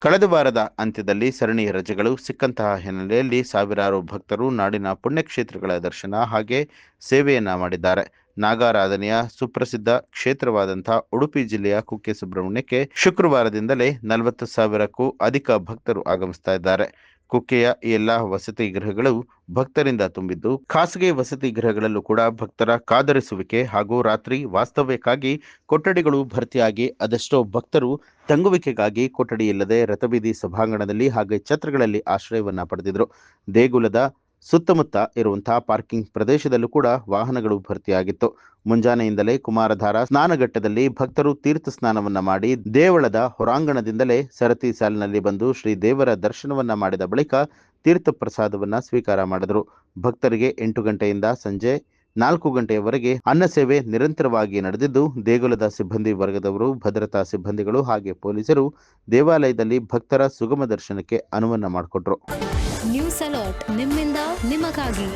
ಕಳೆದ ವಾರದ ಅಂತ್ಯದಲ್ಲಿ ಸರಣಿಯ ರಜೆಗಳು ಸಿಕ್ಕಂತಹ ಹಿನ್ನೆಲೆಯಲ್ಲಿ ಸಾವಿರಾರು ಭಕ್ತರು ನಾಡಿನ ಪುಣ್ಯಕ್ಷೇತ್ರಗಳ ದರ್ಶನ ಹಾಗೆ ಸೇವೆಯನ್ನ ಮಾಡಿದ್ದಾರೆ. ನಾಗಾರಾಧನೆಯ ಸುಪ್ರಸಿದ್ಧ ಕ್ಷೇತ್ರವಾದಂತಹ ಉಡುಪಿ ಜಿಲ್ಲೆಯ ಕುಕ್ಕೆ ಸುಬ್ರಹ್ಮಣ್ಯಕ್ಕೆ ಶುಕ್ರವಾರದಿಂದಲೇ 40,000ಕ್ಕೂ ಅಧಿಕ ಭಕ್ತರು ಆಗಮಿಸ್ತಾ ಇದ್ದಾರೆ. ಕುಕ್ಕೆಯ ಈ ಎಲ್ಲಾ ವಸತಿ ಗೃಹಗಳು ಭಕ್ತರಿಂದ ತುಂಬಿದ್ದು, ಖಾಸಗಿ ವಸತಿ ಗೃಹಗಳಲ್ಲೂ ಕೂಡ ಭಕ್ತರ ಕಾದರಿಸುವಿಕೆ ಹಾಗೂ ರಾತ್ರಿ ವಾಸ್ತವ್ಯಕ್ಕಾಗಿ ಕೊಠಡಿಗಳು ಭರ್ತಿಯಾಗಿ ಅದೆಷ್ಟೋ ಭಕ್ತರು ತಂಗುವಿಕೆಗಾಗಿ ಕೊಠಡಿ ಇಲ್ಲದೆ ರಥಬೀದಿ ಸಭಾಂಗಣದಲ್ಲಿ ಹಾಗೆ ಛತ್ರಗಳಲ್ಲಿ ಆಶ್ರಯವನ್ನ ಪಡೆದಿದ್ರು. ದೇಗುಲದ ಸುತ್ತಮುತ್ತ ಇರುವಂತಹ ಪಾರ್ಕಿಂಗ್ ಪ್ರದೇಶದಲ್ಲೂ ಕೂಡ ವಾಹನಗಳು ಭರ್ತಿಯಾಗಿತ್ತು. ಮುಂಜಾನೆಯಿಂದಲೇ ಕುಮಾರಧಾರ ಸ್ನಾನಘಟ್ಟದಲ್ಲಿ ಭಕ್ತರು ತೀರ್ಥ ಸ್ನಾನವನ್ನ ಮಾಡಿ ದೇವಳದ ಹೊರಾಂಗಣದಿಂದಲೇ ಸರತಿ ಸಾಲಿನಲ್ಲಿ ಬಂದು ಶ್ರೀ ದೇವರ ದರ್ಶನವನ್ನ ಮಾಡಿದ ಬಳಿಕ ತೀರ್ಥ ಪ್ರಸಾದವನ್ನ ಸ್ವೀಕಾರ ಮಾಡಿದರು. ಭಕ್ತರಿಗೆ 8 ಗಂಟೆಯಿಂದ ಸಂಜೆ 4 ಗಂಟೆಯವರೆಗೆ ಅನ್ನ ಸೇವೆ ನಿರಂತರವಾಗಿ ನಡೆದಿದ್ದು, ದೇಗುಲದ ಸಿಬ್ಬಂದಿ ವರ್ಗದವರು, ಭದ್ರತಾ ಸಿಬ್ಬಂದಿಗಳು ಹಾಗೆ ಪೊಲೀಸರು ದೇವಾಲಯದಲ್ಲಿ ಭಕ್ತರ ಸುಗಮ ದರ್ಶನಕ್ಕೆ ಅನುವನ್ನ ಮಾಡಿಕೊಟ್ರು. ನ್ಯೂಸ್ ಅಲರ್ಟ್ ನಿಮ್ಮಿಂದ ನಿಮಗಾಗಿ.